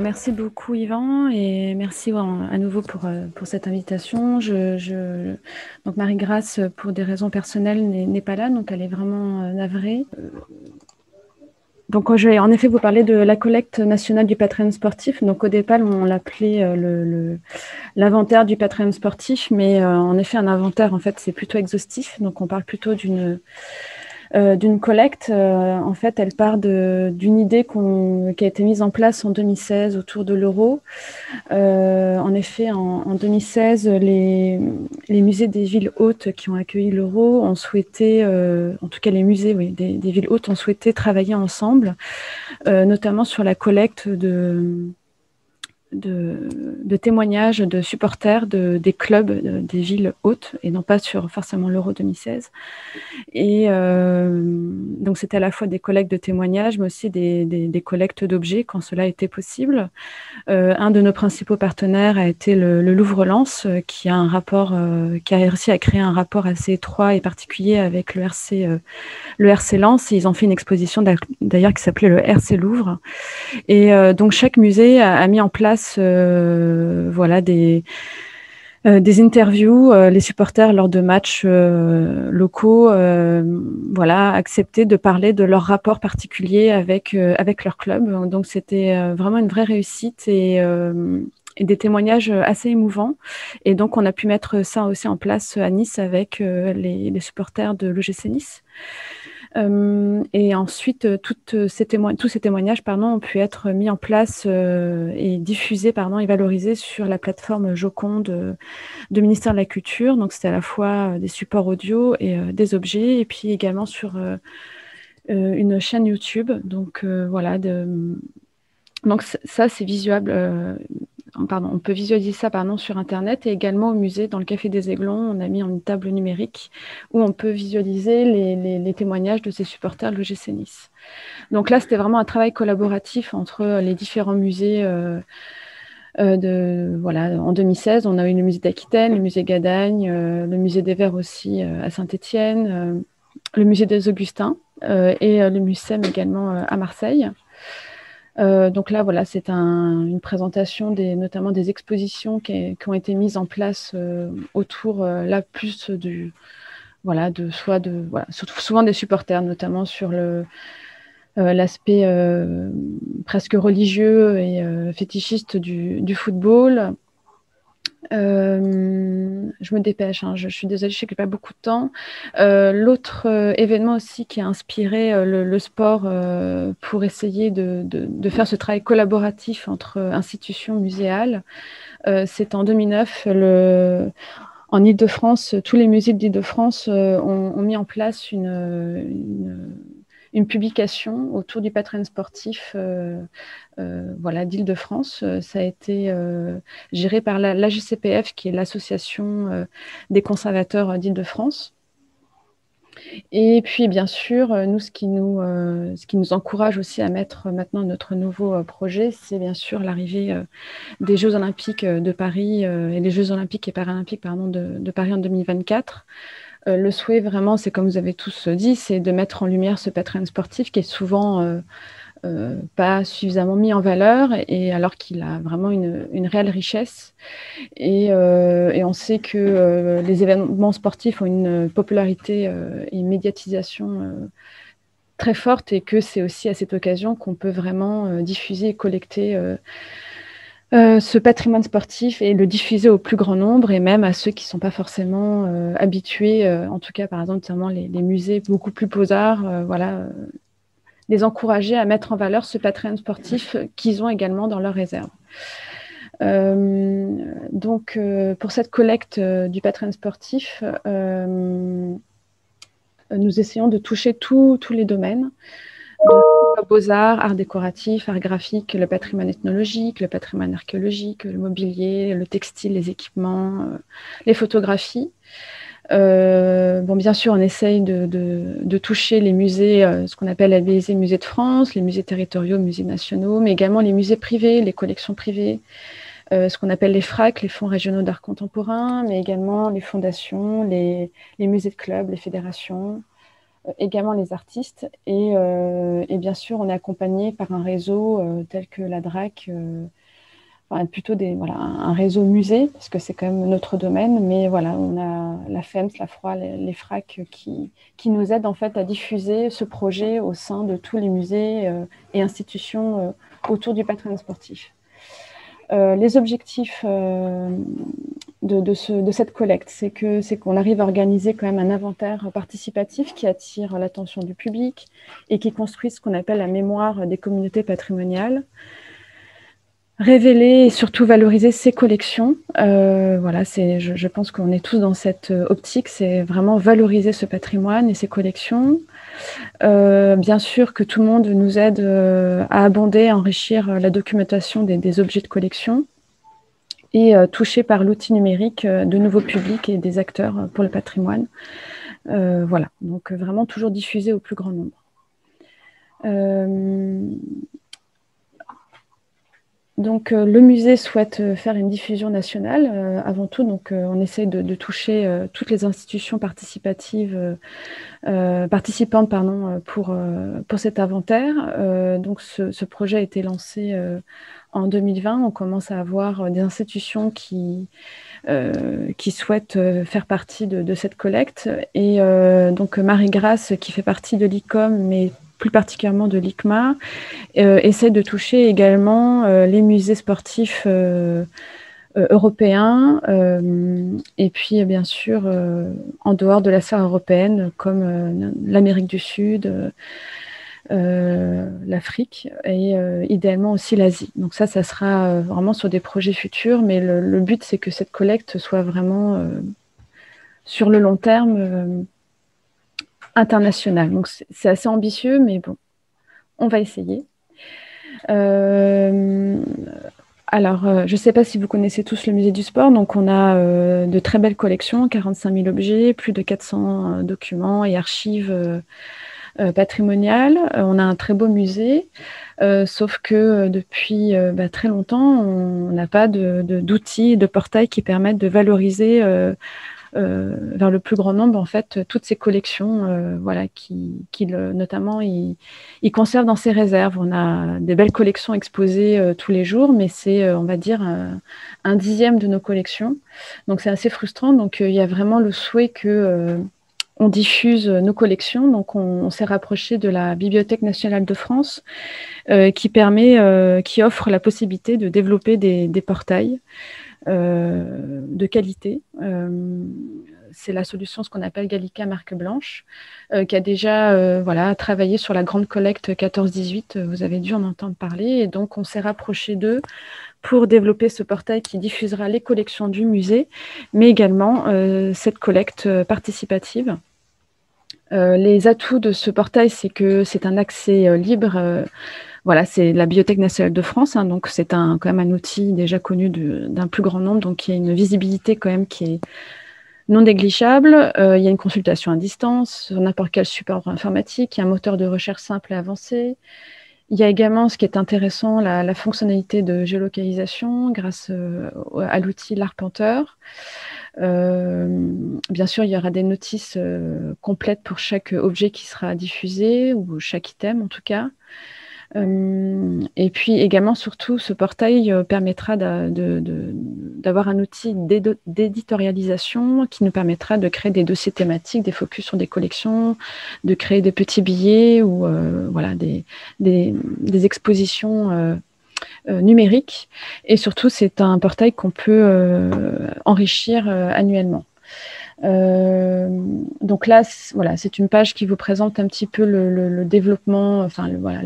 Merci beaucoup Yvan et merci à nouveau pour cette invitation. Donc Marie-Grâce, pour des raisons personnelles, n'est pas là, donc elle est vraiment navrée. Donc je vais en effet vous parler de la collecte nationale du patrimoine sportif. Donc au départ, on l'appelait l'inventaire du patrimoine sportif, mais en effet, un inventaire, en fait, c'est plutôt exhaustif. Donc on parle plutôt d'une collecte. En fait, elle part d'une idée qui a été mise en place en 2016 autour de l'euro. En effet, en 2016, les musées des villes hôtes qui ont accueilli l'euro ont souhaité, en tout cas les musées des villes hôtes ont souhaité travailler ensemble, notamment sur la collecte de témoignages de supporters des clubs des villes hôtes et non pas sur forcément l'Euro 2016. Et donc, c'était à la fois des collectes de témoignages, mais aussi des collectes d'objets quand cela était possible. Un de nos principaux partenaires a été le Louvre-Lens, qui a réussi à créer un rapport assez étroit et particulier avec le RC Lens. Ils ont fait une exposition d'ailleurs qui s'appelait le RC Louvre. Et donc, chaque musée a mis en place des interviews, les supporters lors de matchs locaux, acceptaient de parler de leur rapport particulier avec leur club. Donc c'était vraiment une vraie réussite et des témoignages assez émouvants. Et donc on a pu mettre ça aussi en place à Nice avec les supporters de l'OGC Nice. Et ensuite, tous ces témoignages ont pu être mis en place et diffusés et valorisés sur la plateforme Joconde de ministère de la Culture. Donc, c'était à la fois des supports audio et des objets, et puis également sur une chaîne YouTube. Donc, Donc, ça, c'est visuable. On peut visualiser ça sur Internet et également au musée, dans le Café des Aiglons, on a mis une table numérique où on peut visualiser les témoignages de ces supporters de l'OGC Nice. Donc là, c'était vraiment un travail collaboratif entre les différents musées. En 2016, on a eu le musée d'Aquitaine, le musée Gadagne, le musée des Verts aussi à Saint-Étienne, le musée des Augustins et le MUSEM également à Marseille. Donc là, c'est une présentation notamment des expositions qui ont été mises en place autour, là, plus souvent des supporters, notamment sur l'aspect presque religieux et fétichiste du football. Je me dépêche, je suis désolée, je sais qu'il n'y a pas beaucoup de temps. L'autre événement aussi qui a inspiré le sport pour essayer de faire ce travail collaboratif entre institutions muséales, c'est en 2009, en Île-de-France, tous les musées d'Île-de-France ont mis en place une publication autour du patrimoine sportif d'Île-de-France. Ça a été géré par l'AGCPF, qui est l'association des conservateurs d'Île-de-France. Et puis, bien sûr, nous, ce qui nous encourage aussi à mettre maintenant notre nouveau projet, c'est bien sûr l'arrivée des Jeux Olympiques de Paris et les Jeux Olympiques et Paralympiques de Paris en 2024. Le souhait, vraiment, c'est comme vous avez tous dit, c'est de mettre en lumière ce patrimoine sportif qui est souvent pas suffisamment mis en valeur, et alors qu'il a vraiment une réelle richesse. Et on sait que les événements sportifs ont une popularité et une médiatisation très forte, et que c'est aussi à cette occasion qu'on peut vraiment diffuser et collecter ce patrimoine sportif et le diffuser au plus grand nombre, et même à ceux qui ne sont pas forcément habitués, en tout cas par exemple notamment les musées beaucoup plus beaux-arts, les encourager à mettre en valeur ce patrimoine sportif qu'ils ont également dans leurs réserves. Donc pour cette collecte du patrimoine sportif, nous essayons de toucher tous les domaines. Donc, beaux-arts, arts décoratifs, arts graphiques, le patrimoine ethnologique, le patrimoine archéologique, le mobilier, le textile, les équipements, les photographies. Bien sûr, on essaye de toucher les musées, ce qu'on appelle les musées de France, les musées territoriaux, musées nationaux, mais également les musées privés, les collections privées, ce qu'on appelle les FRAC, les fonds régionaux d'art contemporain, mais également les fondations, les musées de clubs, les fédérations. également les artistes. Et bien sûr, on est accompagné par un réseau tel que la DRAC, enfin, plutôt voilà, un réseau musée, parce que c'est quand même notre domaine. Mais voilà, on a la FEMS, la FROI, les FRAC qui nous aident en fait à diffuser ce projet au sein de tous les musées et institutions autour du patrimoine sportif. Les objectifs de cette collecte, c'est qu'on arrive à organiser quand même un inventaire participatif qui attire l'attention du public et qui construit ce qu'on appelle la mémoire des communautés patrimoniales. Révéler et surtout valoriser ces collections. Voilà, je pense qu'on est tous dans cette optique, c'est vraiment valoriser ce patrimoine et ces collections. Bien sûr que tout le monde nous aide à abonder, à enrichir la documentation des objets de collection et toucher par l'outil numérique de nouveaux publics et des acteurs pour le patrimoine. Voilà, donc vraiment toujours diffuser au plus grand nombre. Donc, le musée souhaite faire une diffusion nationale avant tout. Donc, on essaye de toucher toutes les institutions participatives, participantes pour cet inventaire. Donc, ce projet a été lancé en 2020. On commence à avoir des institutions qui souhaitent faire partie de cette collecte. Et donc, Marie-Grâce, qui fait partie de l'ICOM, mais plus particulièrement de l'ICMA, essaie de toucher également les musées sportifs européens et puis bien sûr en dehors de la sphère européenne comme l'Amérique du Sud, l'Afrique et idéalement aussi l'Asie. Donc ça sera vraiment sur des projets futurs, mais le but c'est que cette collecte soit vraiment sur le long terme internationale. Donc c'est assez ambitieux, mais bon, on va essayer. Alors, je ne sais pas si vous connaissez tous le musée du sport. Donc, on a de très belles collections, 45 000 objets, plus de 400 documents et archives patrimoniales. On a un très beau musée, sauf que depuis très longtemps, on n'a pas d'outils, de portails qui permettent de valoriser vers le plus grand nombre, en fait, toutes ces collections, voilà, notamment, il conserve dans ses réserves. On a des belles collections exposées tous les jours, mais c'est, on va dire, un dixième de nos collections. Donc, c'est assez frustrant. Donc, il y a vraiment le souhait que on diffuse nos collections. Donc, on s'est rapproché de la Bibliothèque nationale de France, qui offre la possibilité de développer des portails de qualité. C'est la solution, ce qu'on appelle Gallica Marque Blanche, qui a déjà voilà, travaillé sur la grande collecte 14-18. Vous avez dû en entendre parler. Et donc, on s'est rapproché d'eux pour développer ce portail qui diffusera les collections du musée, mais également cette collecte participative. Les atouts de ce portail, c'est que c'est un accès libre. Voilà, c'est la Bibliothèque nationale de France, hein, donc c'est quand même un outil déjà connu d'un plus grand nombre, donc il y a une visibilité quand même qui est non négligeable. Il y a une consultation à distance sur n'importe quel support informatique, il y a un moteur de recherche simple et avancé. Il y a également, ce qui est intéressant, la fonctionnalité de géolocalisation grâce à l'outil l'Arpenteur. Bien sûr, il y aura des notices complètes pour chaque objet qui sera diffusé, ou chaque item en tout cas. Et puis également, surtout, ce portail permettra d'avoir un outil d'éditorialisation qui nous permettra de créer des dossiers thématiques, des focus sur des collections, de créer des petits billets ou voilà, des expositions numériques. Et surtout, c'est un portail qu'on peut enrichir annuellement. Donc là, voilà, c'est une page qui vous présente un petit peu le développement, enfin, voilà,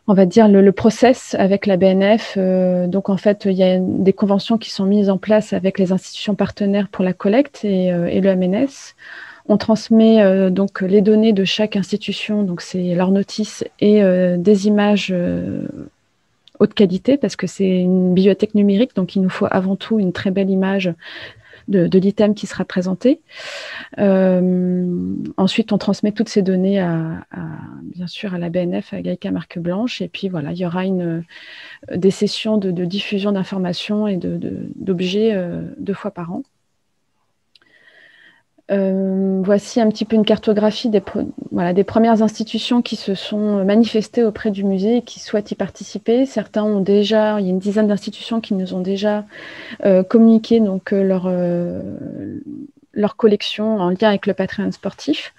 on va dire le process avec la BNF. Donc, en fait, il y a des conventions qui sont mises en place avec les institutions partenaires pour la collecte et le MNS. On transmet donc les données de chaque institution, donc c'est leur notice et des images haute qualité, parce que c'est une bibliothèque numérique, donc il nous faut avant tout une très belle image de l'item qui sera présenté. Ensuite, on transmet toutes ces données bien sûr à la BNF, à Gallica Marque Blanche, et puis voilà, il y aura des sessions de diffusion d'informations et d'objets 2 fois par an. Voici un petit peu une cartographie des premières institutions qui se sont manifestées auprès du musée et qui souhaitent y participer. Certains ont déjà, il y a une dizaine d'institutions qui nous ont déjà communiqué donc, leur collection en lien avec le patrimoine sportif.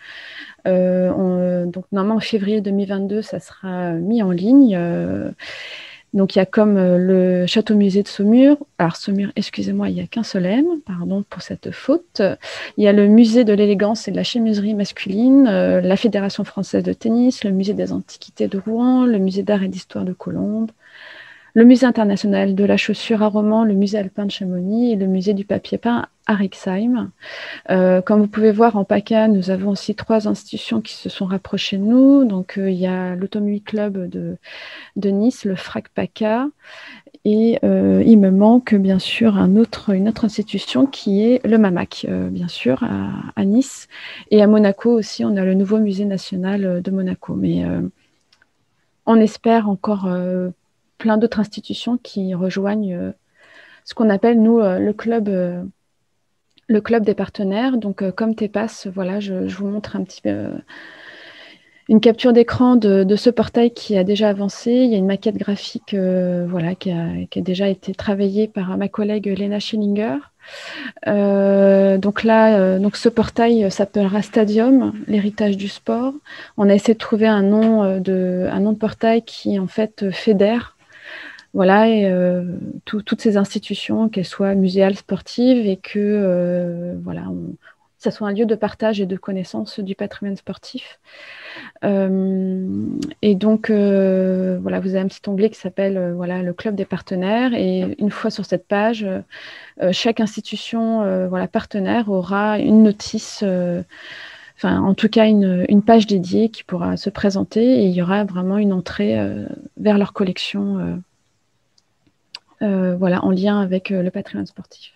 Donc normalement en février 2022, ça sera mis en ligne. Donc il y a comme le château-musée de Saumur. Alors Saumur, excusez-moi, il n'y a qu'un seul M, pardon pour cette faute. Il y a le musée de l'élégance et de la chemiserie masculine, la Fédération française de tennis, le musée des antiquités de Rouen, le musée d'art et d'histoire de Colombes, le musée international de la chaussure à Romans, le musée alpin de Chamonix et le musée du papier peint à Rixheim. Comme vous pouvez voir, en PACA, nous avons aussi 3 institutions qui se sont rapprochées de nous. Donc, il y a l'Automobile Club de Nice, le FRAC PACA, et il me manque bien sûr une autre institution qui est le MAMAC, bien sûr, à Nice. Et à Monaco aussi, on a le nouveau musée national de Monaco. Mais on espère encore plein d'autres institutions qui rejoignent ce qu'on appelle, nous, le club des partenaires. Donc, comme TEPAS, voilà, je vous montre un petit peu une capture d'écran de ce portail qui a déjà avancé. Il y a une maquette graphique voilà, qui a déjà été travaillée par ma collègue Lena Schillinger. Donc là, ce portail s'appellera Stadium, l'héritage du sport. On a essayé de trouver un nom de portail qui, en fait, fédère voilà, et toutes ces institutions, qu'elles soient muséales, sportives, et que voilà, ça soit un lieu de partage et de connaissance du patrimoine sportif. Et donc, voilà, vous avez un petit onglet qui s'appelle voilà, le club des partenaires. Et une fois sur cette page, chaque institution voilà, partenaire aura une notice, enfin, en tout cas, une page dédiée qui pourra se présenter. Et il y aura vraiment une entrée vers leur collection voilà, en lien avec le patrimoine sportif.